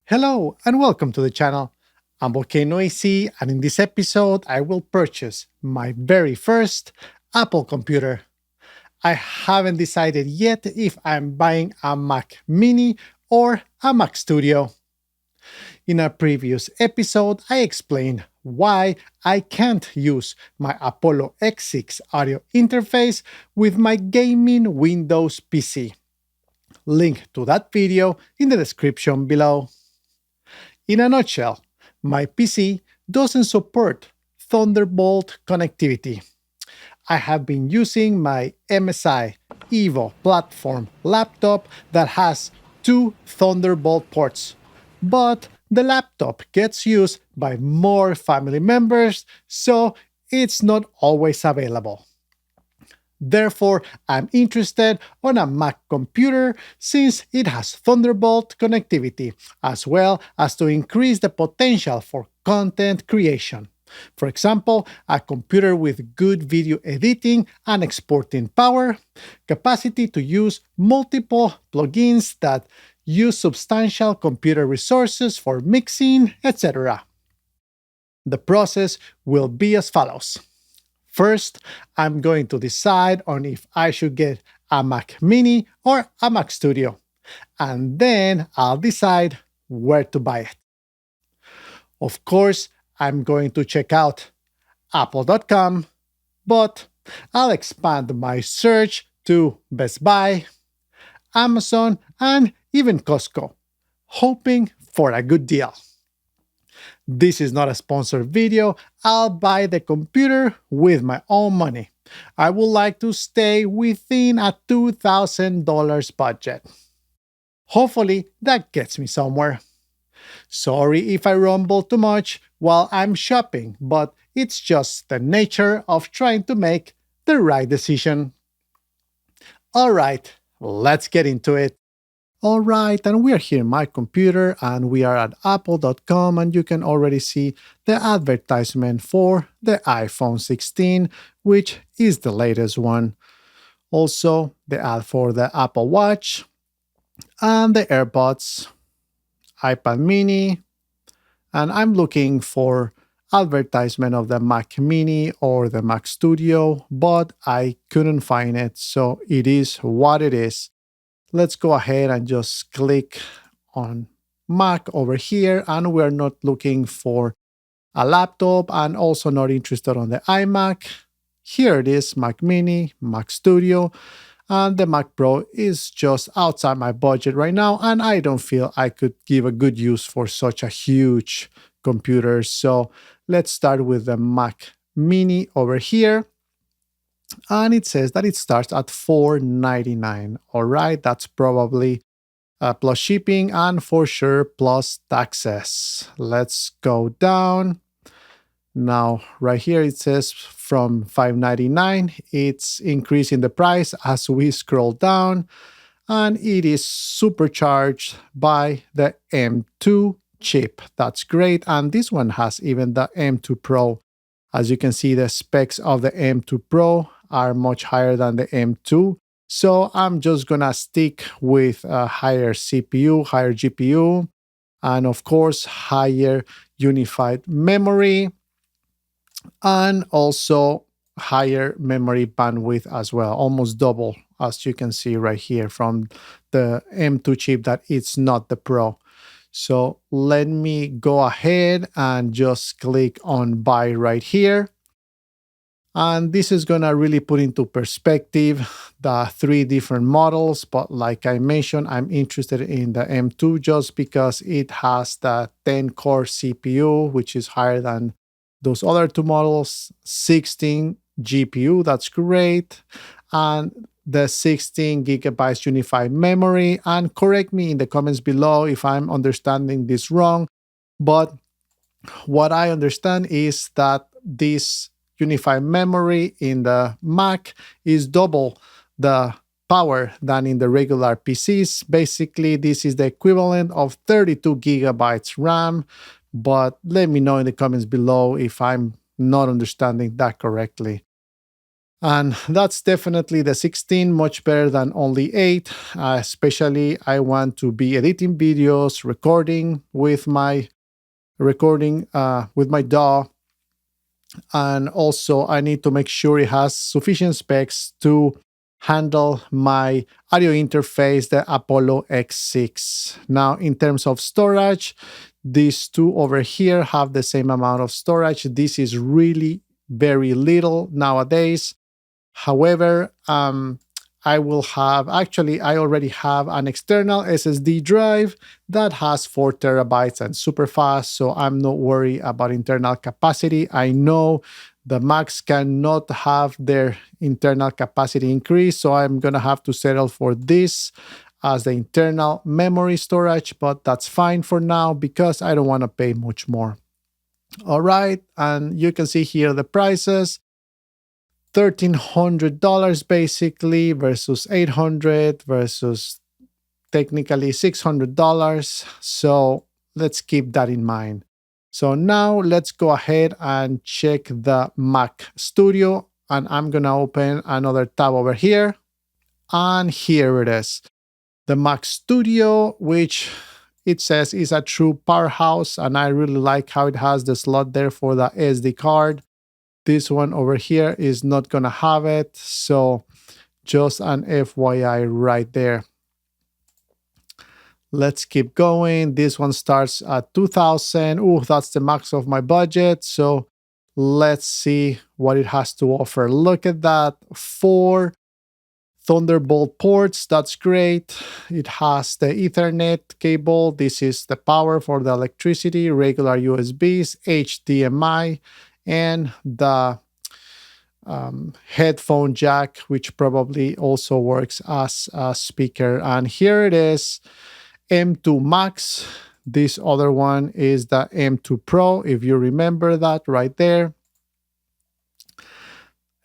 Hello and welcome to the channel. I'm Volcano-AC, and in this episode I will purchase my very first Apple computer. I haven't decided yet if I'm buying a Mac Mini or a Mac Studio. In a previous episode, I explained why I can't use my Apollo X6 audio interface with my gaming Windows PC. Link to that video in the description below. In a nutshell, my PC doesn't support Thunderbolt connectivity. I have been using my MSI Evo Platform laptop that has two Thunderbolt ports, but the laptop gets used by more family members, so it's not always available. Therefore, I'm interested on a Mac computer since it has Thunderbolt connectivity, as well as to increase the potential for content creation. For example, a computer with good video editing and exporting power, capacity to use multiple plugins that use substantial computer resources for mixing, etc. The process will be as follows. First, I'm going to decide on if I should get a Mac Mini or a Mac Studio, and then I'll decide where to buy it. Of course, I'm going to check out apple.com, but I'll expand my search to Best Buy, Amazon, and even Costco, hoping for a good deal. This is not a sponsored video. I'll buy the computer with my own money. I would like to stay within a $2,000 budget. Hopefully, that gets me somewhere. Sorry if I rumble too much while I'm shopping, but it's just the nature of trying to make the right decision. Alright, let's get into it. Alright, and we are here in my computer and we are at apple.com, and you can already see the advertisement for the iPhone 16, which is the latest one. Also, the ad for the Apple Watch and the AirPods, iPad Mini, and I'm looking for advertisement of the Mac Mini or the Mac Studio, but I couldn't find it, so it is what it is. Let's go ahead and just click on Mac over here, and we're not looking for a laptop and also not interested on the iMac. Here it is, Mac Mini, Mac Studio, and the Mac Pro is just outside my budget right now, and I don't feel I could give a good use for such a huge computer. So let's start with the Mac Mini over here. And it says that it starts at $499. All right, that's probably plus shipping and for sure plus taxes. Let's go down. Now, right here it says from $599. It's increasing the price as we scroll down, and it is supercharged by the M2 chip. That's great, and this one has even the M2 Pro. As you can see, the specs of the M2 Pro are much higher than the M2. So I'm just gonna stick with a higher CPU, higher GPU, and of course, higher unified memory, and also higher memory bandwidth as well, almost double, as you can see right here from the M2 chip that it's not the Pro. So let me go ahead and just click on buy right here. And this is going to really put into perspective the three different models. But like I mentioned, I'm interested in the M2 just because it has the 10-core CPU, which is higher than those other two models, 16 GPU, that's great, and the 16 gigabytes unified memory. And correct me in the comments below if I'm understanding this wrong, but what I understand is that this unified memory in the Mac is double the power than in the regular PCs. Basically, this is the equivalent of 32 gigabytes RAM, but let me know in the comments below if I'm not understanding that correctly. And that's definitely the 16, much better than only 8. Especially I want to be editing videos, recording with my DAW, and also I need to make sure it has sufficient specs to handle my audio interface, the Apollo X6. Now, in terms of storage, these two over here have the same amount of storage. This is really very little nowadays. However, I will have, actually, I already have an external SSD drive that has 4 terabytes and super fast, so I'm not worried about internal capacity. I know the Macs cannot have their internal capacity increase, so I'm gonna have to settle for this as the internal memory storage, but that's fine for now because I don't want to pay much more. All right, and you can see here the prices. $1,300 basically versus 800 versus technically $600. So let's keep that in mind. So now let's go ahead and check the Mac Studio, and I'm gonna open another tab over here, and here it is. The Mac Studio, which it says is a true powerhouse, and I really like how it has the slot there for the SD card. This one over here is not gonna have it, so just an FYI right there. Let's keep going. This one starts at 2,000. Ooh, that's the max of my budget. So let's see what it has to offer. Look at that. 4 Thunderbolt ports. That's great. It has the Ethernet cable. This is the power for the electricity, regular USBs, HDMI, and the headphone jack, which probably also works as a speaker. And here it is, M2 Max. This other one is the M2 Pro, if you remember that right there.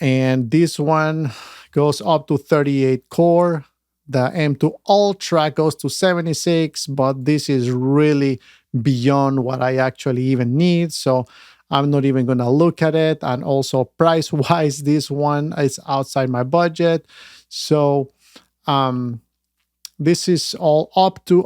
And this one goes up to 38 core. The M2 Ultra goes to 76, but this is really beyond what I actually even need. So I'm not even going to look at it. And also price-wise, this one is outside my budget. So this is all up to,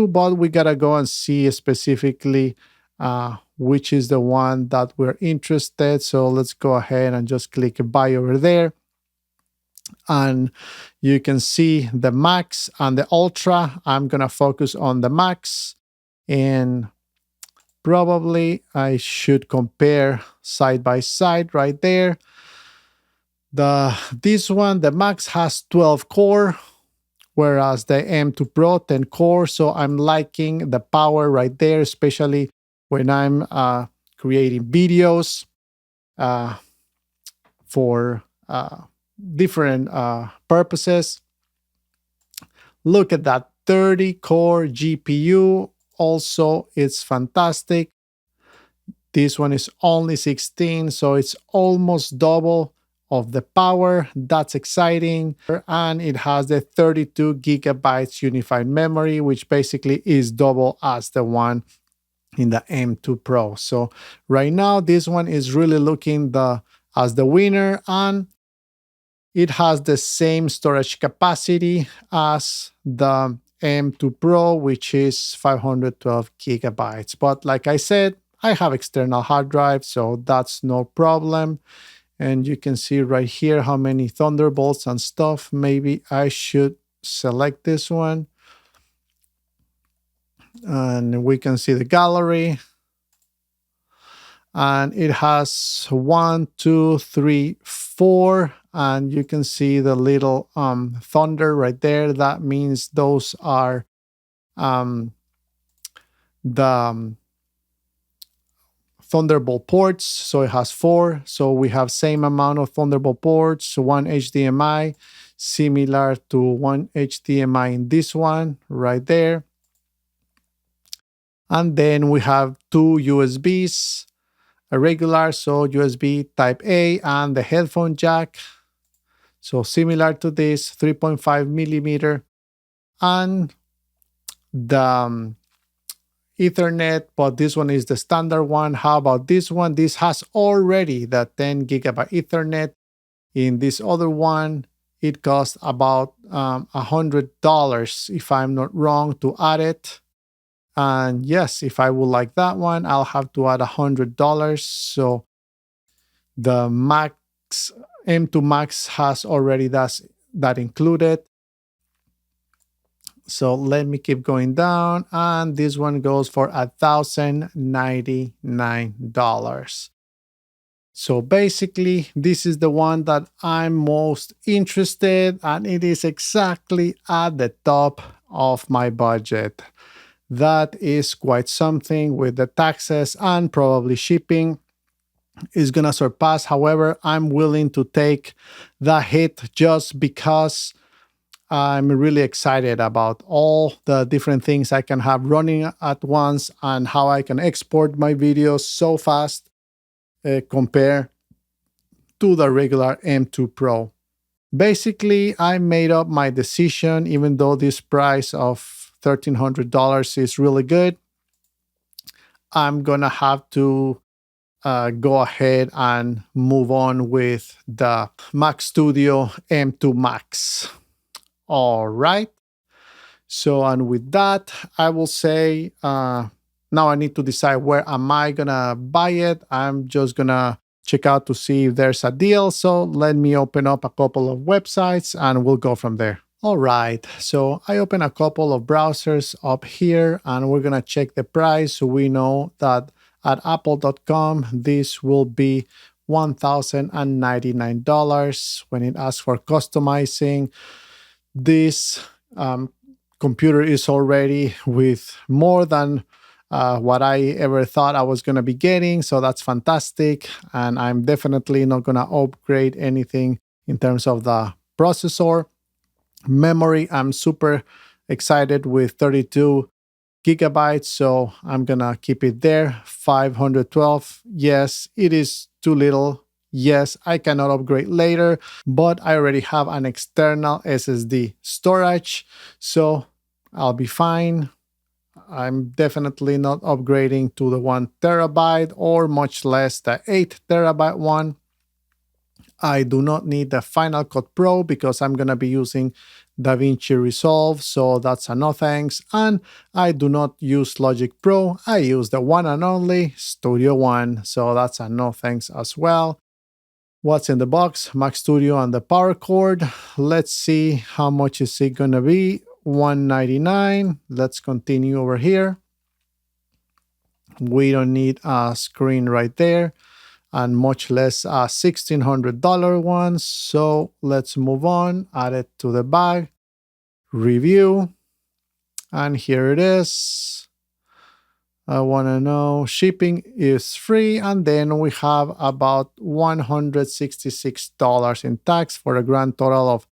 but we got to go and see specifically which is the one that we're interested. So let's go ahead and just click buy over there. And you can see the Max and the Ultra. I'm going to focus on the Max, and probably I should compare side by side right there. This one, the Max has 12 core, whereas the M2 Pro 10 core. So I'm liking the power right there, especially when I'm creating videos for different purposes. Look at that 30 core GPU. Also, it's fantastic. This one is only 16, so it's almost double of the power. That's exciting. And it has the 32 gigabytes unified memory, which basically is double as the one in the M2 Pro. So right now, this one is really looking as the winner, and it has the same storage capacity as the M2 Pro, which is 512 gigabytes. But like I said, I have external hard drive, so that's no problem. And you can see right here how many Thunderbolts and stuff. Maybe I should select this one. And we can see the gallery. And it has 1, 2, 3, 4. And you can see the little thunder right there. That means those are the Thunderbolt ports. So it has 4. So we have same amount of Thunderbolt ports, 1 HDMI, similar to 1 HDMI in this one right there. And then we have 2 USBs, a regular, so USB type A, and the headphone jack. So similar to this, 3.5 millimeter, and the Ethernet, but this one is the standard one. How about this one? This has already the 10 gigabyte Ethernet. In this other one, it costs about $100 if I'm not wrong to add it. And yes, if I would like that one, I'll have to add $100. So the Max M2 Max has already that included. So let me keep going down, and this one goes for $1,099. So basically, this is the one that I'm most interested, and it is exactly at the top of my budget. That is quite something with the taxes and probably shipping is gonna surpass. However, I'm willing to take the hit just because I'm really excited about all the different things I can have running at once and how I can export my videos so fast compared to the regular M2 Pro. Basically, I made up my decision, even though this price of $1,300 is really good. I'm gonna have to go ahead and move on with the Mac Studio M2 Max. All right. So, and with that, I will say now I need to decide where am I gonna buy it. I'm just gonna check out to see if there's a deal. So let me open up a couple of websites and we'll go from there. All right, so I open a couple of browsers up here and we're gonna check the price so we know that at apple.com this will be $1,099 when it asks for customizing. This computer is already with more than what I ever thought I was going to be getting. So that's fantastic. And I'm definitely not going to upgrade anything in terms of the processor. Memory, I'm super excited with 32 gigabytes. So I'm going to keep it there. 512. Yes, it is too little. Yes, I cannot upgrade later, but I already have an external SSD storage, so I'll be fine. I'm definitely not upgrading to the 1 terabyte or much less the 8 terabyte one. I do not need the Final Cut Pro because I'm going to be using DaVinci Resolve, so that's a no thanks. And I do not use Logic Pro. I use the one and only Studio One, so that's a no thanks as well. What's in the box? Mac Studio and the power cord. Let's see how much is it going to be. $199. Let's continue over here. We don't need a screen right there, and much less a $1,600 one. So let's move on, add it to the bag, review, and here it is. I want to know shipping is free, and then we have about $166 in tax for a grand total of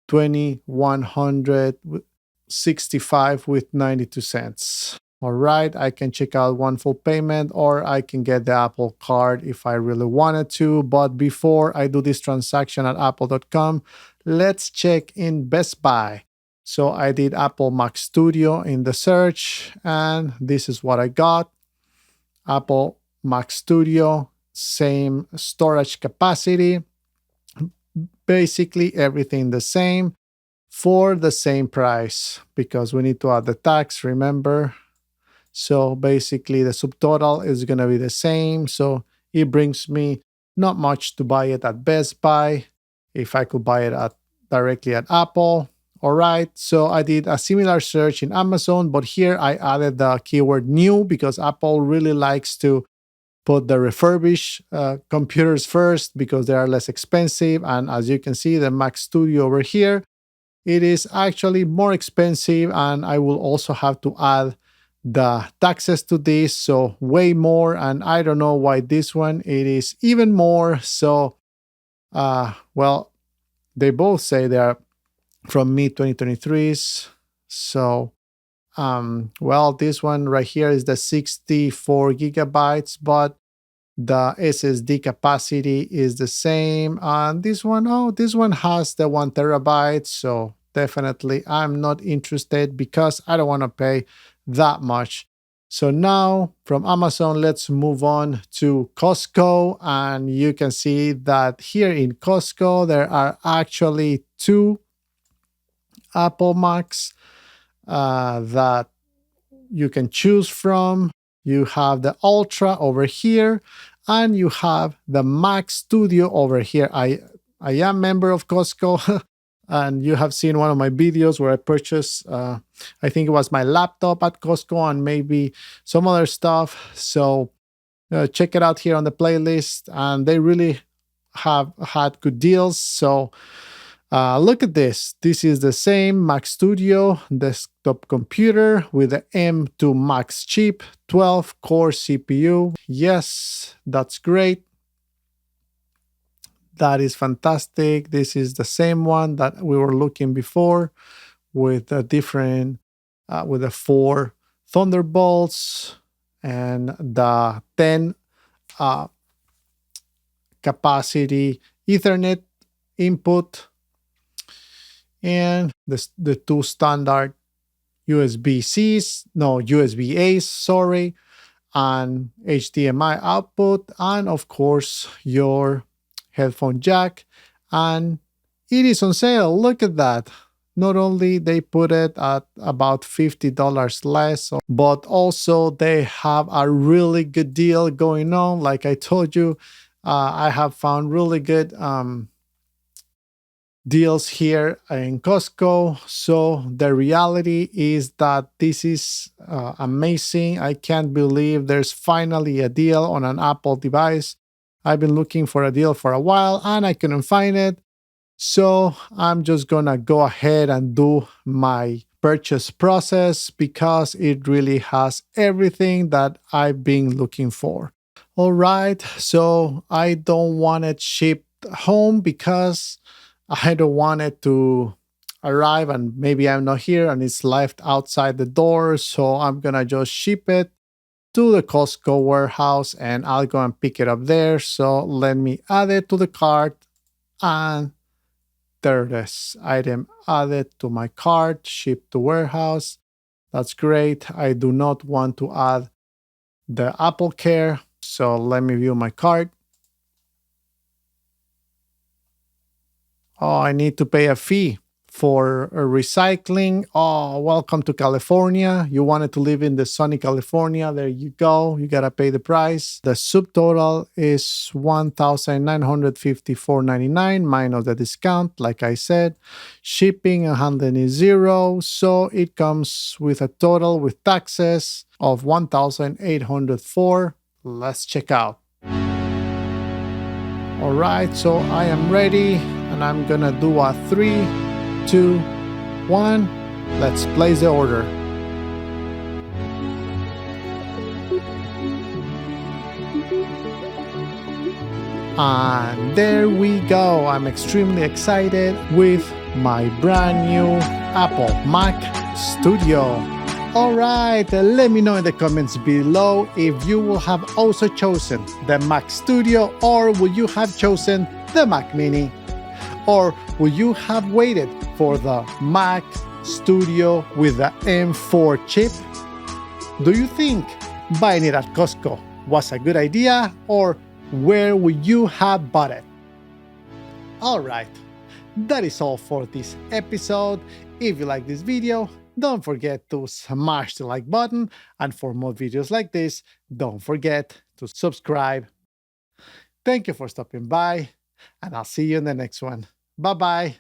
$2,165 with 92 cents. All right, I can check out one full payment or I can get the Apple card if I really wanted to. But before I do this transaction at apple.com, let's check in Best Buy. So I did Apple Mac Studio in the search and this is what I got. Apple Mac Studio, same storage capacity, basically everything the same for the same price because we need to add the tax, remember? So basically the subtotal is going to be the same. So it brings me not much to buy it at Best Buy if I could buy it directly at Apple. All right, so I did a similar search in Amazon, but here I added the keyword new because Apple really likes to put the refurbished computers first because they are less expensive. And as you can see, the Mac Studio over here, it is actually more expensive, and I will also have to add the taxes to this, so way more. And I don't know why this one it is even more. So well, they both say they are from mid 2023s. So well, this one right here is the 64 gigabytes, but the SSD capacity is the same. And this one, oh, this one has the 1 terabyte. So definitely I'm not interested because I don't want to pay that much So now from Amazon, let's move on to Costco. And you can see that here in Costco, there are actually two Apple Macs that you can choose from. You have the Ultra over here, and you have the Mac Studio over here. I am member of Costco, and you have seen one of my videos where I purchased, I think it was my laptop at Costco and maybe some other stuff. So check it out here on the playlist, and they really have had good deals. So look at this. This is the same Mac Studio desktop computer with the M2 Max chip, 12 core CPU. Yes, that's great. That is fantastic. This is the same one that we were looking before with a different, with the four thunderbolts and the 10 uh, capacity Ethernet input, and the two standard USB-Cs, no, USB-As, sorry, and HDMI output, and of course your headphone jack. And it is on sale. Look at that. Not only they put it at about $50 less, but also they have a really good deal going on. Like I told you, I have found really good deals here in Costco. So the reality is that this is amazing. I can't believe there's finally a deal on an Apple device. I've been looking for a deal for a while and I couldn't find it. So I'm just gonna go ahead and do my purchase process because it really has everything that I've been looking for. All right, so I don't want it shipped home because I don't want it to arrive and maybe I'm not here and it's left outside the door. So I'm gonna just ship it to the Costco warehouse and I'll go and pick it up there. So let me add it to the cart, and there it is. Item added to my cart, shipped to warehouse. That's great. I do not want to add the Apple Care. So let me view my cart. Oh, I need to pay a fee for recycling. Oh, welcome to California. You wanted to live in the sunny California. There you go. You got to pay the price. The subtotal is $1,954.99 minus the discount, like I said. Shipping and handling is zero. So it comes with a total with taxes of $1,804. Let's check out. All right, so I am ready and I'm gonna do a 3, 2, 1. Let's place the order. And there we go. I'm extremely excited with my brand new Apple Mac Studio. All right, let me know in the comments below if you will have also chosen the Mac Studio, or would you have chosen the Mac Mini, or would you have waited for the Mac Studio with the M4 chip? Do you think buying it at Costco was a good idea, or where would you have bought it? All right, that is all for this episode. If you like this video, don't forget to smash the like button, and for more videos like this, don't forget to subscribe. Thank you for stopping by, and I'll see you in the next one. Bye-bye.